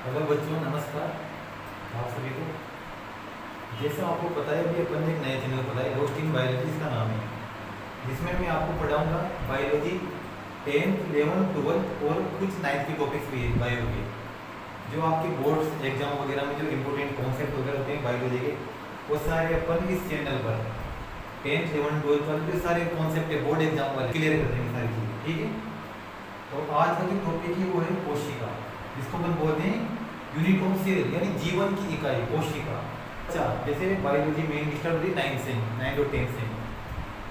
Hello बच्चों, नमस्कार आप सभी को। जैसा आपको पता है अभी अपन ने एक नया चैनल खोला है दोस्त इन बायोलॉजी, इसका नाम है, जिसमें मैं आपको पढ़ाऊंगा बायोलॉजी 10th 11th 12th और कुछ 9th के टॉपिक्स भी है बायो के, जो आपके बोर्ड्स एग्जाम वगैरह में जो इंपॉर्टेंट कॉन्सेप्ट वगैरह होते हैं बायोलॉजी के, वो सारे अपन इस चैनल पर 10th 11th 12th वाले जो सारे कॉन्सेप्ट है बोर्ड एग्जाम वाले क्लियर कर देंगे सारी चीज़ें, ठीक है। तो आज का जो टॉपिक है वो है कोशिका, जिसको अपन बोलते हैं यूनिट ऑफ सेल, यानी जीवन की इकाई कोशिका। अच्छा, जैसे बायोलॉजी में स्टार्ट होती है 9 से 9 और 10 से,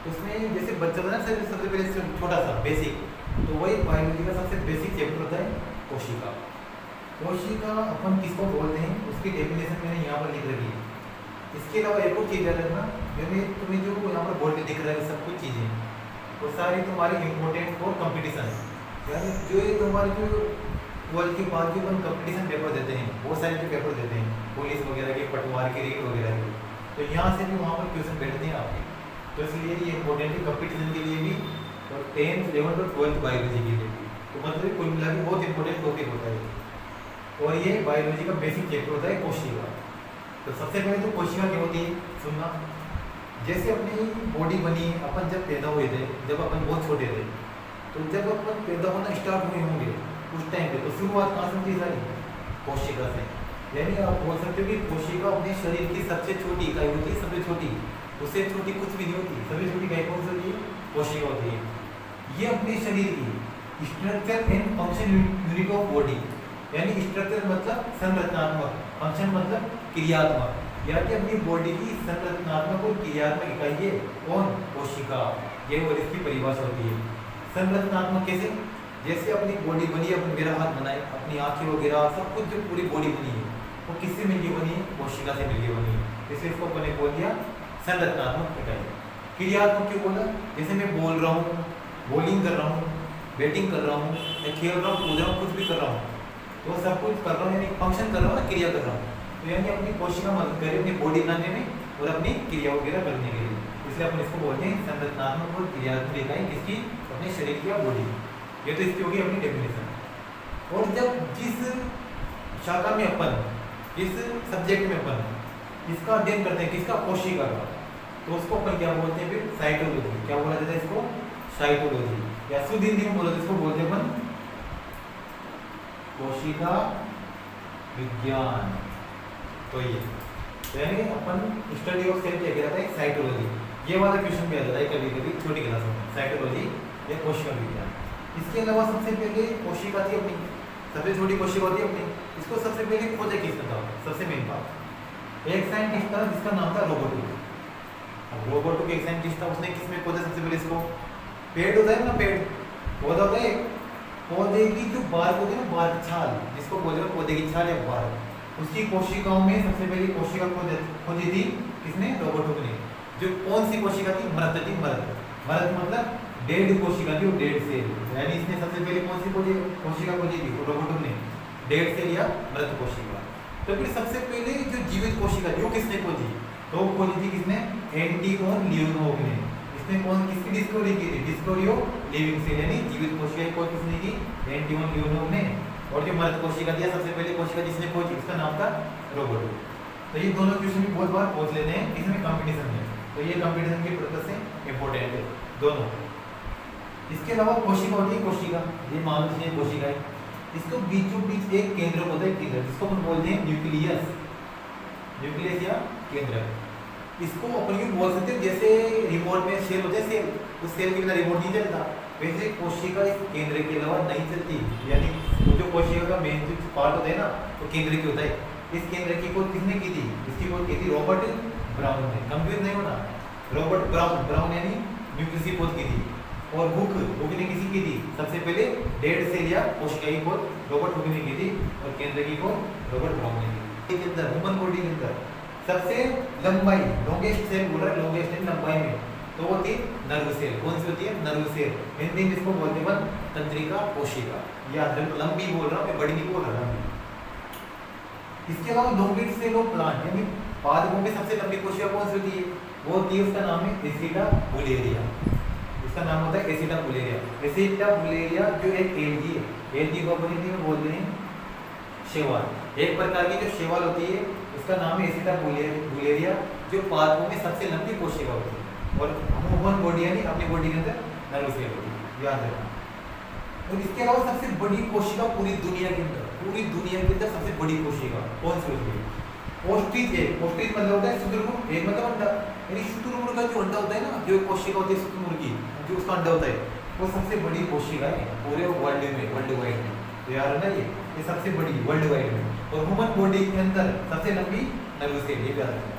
तो उसमें जैसे बच्चा था ना सबसे पहले छोटा सा बेसिक, तो वही बायोलॉजी का सबसे बेसिक चैप्टर होता है कोशिका। कोशिका अपन किसको बोलते हैं उसकी डेफिनेशन मैंने यहाँ पर लिख रखी है। इसके अलावा एक और चीज़ याद रखना, यानी तुम्हें जो यहाँ पर बोर्ड पे दिख रहा है सब कुछ चीज़ें, वो सारी तुम्हारी इंपॉर्टेंट फॉर कंपटीशन है, यानी जो ये तुम्हारे जो ट्वेल्थ के बाद जो अपन कंपटीशन पेपर देते हैं, बहुत सारे जो पेपर देते हैं पुलिस वगैरह के, पटवार के, रेट वगैरह के, तो यहाँ से भी वहाँ पर क्वेश्चन बैठते हैं आपके, तो इसलिए ये इंपॉर्टेंट है कंपटीशन के लिए भी और 10th 11th और 12th बायोलॉजी के लिए भी। तो मतलब कुल मिला के बहुत इंपॉर्टेंट टॉपिक होता है और ये बायोलॉजी का बेसिक चैप्टर होता है कोशिका। तो सबसे पहले तो कोशिका क्या होती है सुनना। जैसे अपनी बॉडी बनी, अपन जब पैदा हुए थे, जब अपन बहुत छोटे थे, तो जब अपन पैदा होना स्टार्ट हुए होंगे उस टाइम पे, तो शुरुआत कहाँ से होती है सारी कोशिका से। यानी आप बोल सकते हो कि कोशिका अपने शरीर की सबसे छोटी इकाई होती है, सबसे छोटी, उससे छोटी कुछ भी नहीं होती, सबसे छोटी इकाई कौन सी होती है? कोशिका होती है। ये अपने शरीर की structure and function unit of body, यानी स्ट्रक्चर मतलब संरचनात्मक, फंक्शन मतलब क्रियात्मक, यानी अपनी बॉडी की संरचनात्मक और क्रियात्मक इकाई है कौन? कोशिका। ये और इसकी परिभाषा होती है। संरचनात्मक कैसे? जैसे अपनी बॉडी बनी है, अपन मेरा हाथ बनाए, अपनी आंखें वगैरह सब कुछ जो पूरी बॉडी बनी है वो किससे मिलकर बनी है? कोशिका से मिलकर बनी है, इसलिए इसको अपन ने बोल दिया संरचनात्मक इकाई। क्रियात्मक क्यों बोला? जैसे मैं बोल रहा हूँ, बॉलिंग कर रहा हूँ, बैटिंग कर रहा हूँ, मैं खेल रहा हूँ, कूद रहा हूँ, कुछ भी कर रहा हूँ, तो सब कुछ कर रहा हूँ, यानी फंक्शन कर रहा हूँ ना, क्रिया कर रहा हूँ। तो यानी अपनी कोशिका मदद करे अपनी बॉडी बनाने में और अपनी क्रिया वगैरह करने के लिए, इसलिए अपन इसको बोलते हैं संरचनात्मक और क्रियात्मक इकाई किसकी? अपने शरीर की या बॉडी। ये तो इसकी होगी अपनी डेफिनेशन। और जब जिस शाखा में अपन, जिस सब्जेक्ट में अपन इसका अध्ययन करते हैं, किसका? कोशिका का, तो उसको अपन क्या बोलते हैं? फिर साइटोलॉजी। क्या बोला जाता है इसको? साइटोलॉजी, या शुद्ध हिंदी में बोलो तो इसको बोलते हैं अपन कोशिका विज्ञान। तो ये यानी अपन स्टडी ऑफ सेल क्या कहता है? साइटोलॉजी। ये वाला क्वेश्चन भी आ जाता है कभी कभी छोटी क्लासों में, साइटोलॉजी या कोशिका विज्ञान। इसके अलावा सबसे पहले कोशिका थी अपनी, सबसे छोटी कोशिका होती है अपनी, इसको सबसे पहले खोजा किसने था? सबसे मेन बात, एक साइंटिस्ट था जिसका नाम था रोबोटो। अब रोबोटो के एक साइंटिस्ट था, उसने किसमें खोजा सबसे पहले इसको? पेड़ होता है ना, पेड़ पौधा होता है, पौधे की जो बाल होती है ना, बाल छाल, जिसको बोलते हैं पौधे की छाल या बाल, उसकी कोशिकाओं में सबसे पहले कोशिका खोजी थी किसने? रोबोटो ने। जो कौन सी कोशिका थी? मृत थी, मृत। मृत मतलब डेड कोशिका थी, वो डेड सेल, यानी इसने सबसे पहले कौन सी कोशिका खोजी थी? रोबोटो ने डेड सेल या मृत कोशिका। तो फिर सबसे पहले जो जीवित कोशिका थी वो किसने खोजी? तो खोजी थी किसने? एंटिओन लियोनोव ने। इसने कौन किसकी डिस्कवरी की थी? डिस्कवरी ऑफ लिविंग सेल, यानी जीवित कोशिका को किसने की? एंटिओन लियोनोव ने। और जो मृत कोशिका थी, सबसे पहले कोशिका जिसने खोजी उसका नाम था रोबोटो। तो ये दोनों क्वेश्चन भी बहुत बार पूछ लेते हैं इसमें कंपटीशन में, तो ये कंपटीशन के पर्पज से इंपॉर्टेंट है दोनों। इसके अलावा कोशिका होती है, कोशिका ये मान लीजिए कोशिका है, इसको बीचों बीच एक केंद्र होता है, केंद्र, जिसको हम बोलते हैं न्यूक्लियस, न्यूक्लियस या केंद्र। इसको अपन यूँ बोल सकते हैं जैसे रिमोट में सेल होता है, सेल, उस सेल के बिना रिमोट नहीं चलता, वैसे कोशिका इस केंद्र के अलावा नहीं चलती, यानी जो कोशिका का मेन जो पार्ट होता है ना, वो केंद्र की होता है। इस केंद्र की खोज किसने की थी? इसकी खोज की थी रॉबर्ट ब्राउन ने। कंफ्यूज नहीं होना, रॉबर्ट ब्राउन, ब्राउन यानी न्यूक्लियस की खोज की थी। और हुक, हुक ने किसी की थी? सबसे पहले डेड सेल या कोशिका की खोज रॉबर्ट हुक ने की थी, और केंद्र की खोज रॉबर्ट ब्राउन ने की थी। अंदर ह्यूमन बॉडी के अंदर सबसे लंबाई, लॉन्गेस्ट सेल बोल रहा है, लॉन्गेस्ट इन लंबाई में, तो वो थी नर्व सेल। कौन सी होती है? Nerve cell. हिंदी में इसको बोलते हैं तंत्रिका कोशिका। याद रखो, लंबी बोल रहा हूँ मैं, बड़ी नहीं बोल रहा, लंबी। इसके अलावा लॉन्गेस्ट सेल ऑफ प्लांट, यानी पादपों में सबसे लंबी कोशिका कौन सी होती है? वो होती है, उसका नाम है एसिटाबुलेरिया। इसका नाम होता है एसिटाबुलेरिया। एसिटाबुलेरिया जो एक एलगी है, एलगी को अपन हिंदी में बोलते हैं शैवाल। एक प्रकार की जो शैवाल होती है उसका नाम है एसिटाबुलेरिया, जो पादपों में सबसे लंबी कोशिका होती है। और ह्यूमन बॉडी यानी अपनी बॉडी के अंदर नर्वस सेल होती है, याद रखना। और इसके अलावा सबसे बड़ी कोशिका पूरी दुनिया के अंदर सबसे बड़ी कोशिका कौन सी होती है? Ostrich egg. ओस्ट्रिच मतलब होता है शुतुरमुर्ग, एग मतलब अंडा, यानी शुतुरमुर्ग का जो अंडा होता है ना, जो कोशिका होती है शुतुरमुर्ग की, जो उसका अंडा होता है, वो सबसे बड़ी कोशिका है पूरे वर्ल्ड वाइड में। तो यार ना ये सबसे बड़ी वर्ल्ड वाइड में। और ह्यूमन बॉडी के अंदर सबसे लंबी नर्वस सेल, ये याद रखना।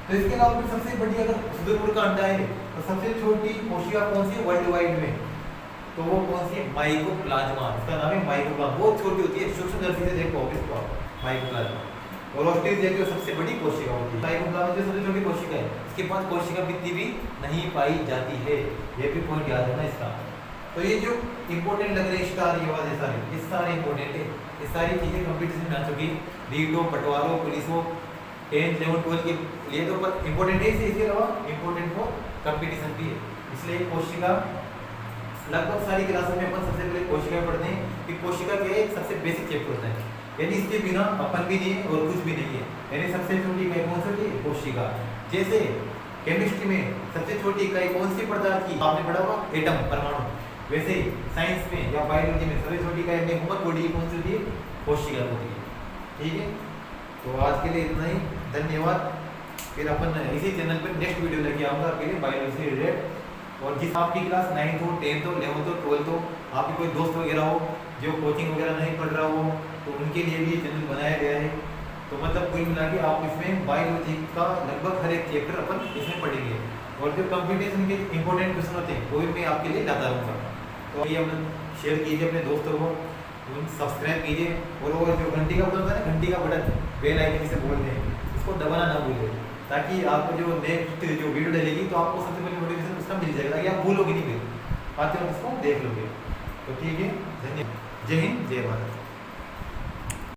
तो इसके अलावा फिर सबसे बड़ी अगर शुतुरमुर्ग का अंडा है तो सबसे छोटी कोशिका कौन सी है वर्ल्ड वाइड में? तो वो कौन सी है? माइकोप्लाज्मा। इसका नाम है माइकोप्लाज्मा। बहुत छोटी होती है, सूक्ष्मदर्शी से देखो इसको माइकोप्लाज्मा। और ओस्ट्रिच एग जो सबसे बड़ी कोशिका होती है। माइकोप्लाज्मा जो सबसे छोटी कोशिका है, इसके पास कोशिका भित्ति भी नहीं पाई जाती है। ये भी पॉइंट याद है ना इसका। तो ये जो इंपॉर्टेंट लग रहे स्टार ये वाले सारे इंपॉर्टेंट है। ये सारी चीजें कंपटीशन में आ चुकी। रीटो, पटवारो, पुलिसो 10th 11th 12th के लिए तो इंपॉर्टेंट है। इसके अलावा इंपॉर्टेंट वो कंपटीशन भी है। इसलिए कोशिका लगभग सारी क्लासों में अपन सबसे पहले कोशिका पढ़ते हैं कि कोशिका क्या है, सबसे बेसिक चैप्टर होता है। यानी इसके बिना अपन भी नहीं है और कुछ भी नहीं है। यानी सबसे छोटी इकाई कौन सी होती है? कोशिका। जैसे केमिस्ट्री में सबसे छोटी इकाई कौन सी पदार्थ की आपने पढ़ा होगा? एटम, परमाणु। वैसे साइंस में या बायोलॉजी में सबसे छोटी इकाई में ह्यूमन बॉडी कौन सी होती है? कोशिका होती है। ठीक है, तो आज के लिए इतना ही। धन्यवाद। फिर अपन इसी चैनल पर नेक्स्ट वीडियो लेके आऊँगा आपके लिए बायोलॉजी से रिलेटेड। और जिस आपकी क्लास 9th हो, 10th हो, 11th हो, 12th हो, आपके कोई दोस्त वगैरह हो जो कोचिंग वगैरह नहीं पढ़ रहा हो, तो उनके लिए भी ये चैनल बनाया गया है। तो मतलब कुल मिला के आप इसमें बायोलॉजी का लगभग हर एक चैप्टर अपन इसमें पढ़ेंगे। और जो कंपटीशन के इंपॉर्टेंट क्वेश्चन होते हैं वो भी मैं आपके लिए लाता रहूँगा। तो ये अपन शेयर कीजिए अपने दोस्तों को, सब्सक्राइब कीजिए। और वो जो घंटी का बटन होता है ना, घंटी का बटन, बेल आइकन जिसे बोलते हैं, इसको दबाना ना भूलिए, ताकि आपको जो नेक्स्ट जो वीडियो डलेगी तो आपको सबसे पहले नोटिफिकेशन उसका मिल जाएगा, ताकि आप भूलोगे नहीं, फिर आते वक्त उसको देख लोगे। तो ठीक है, धन्यवाद। जय हिंद, जय भारत।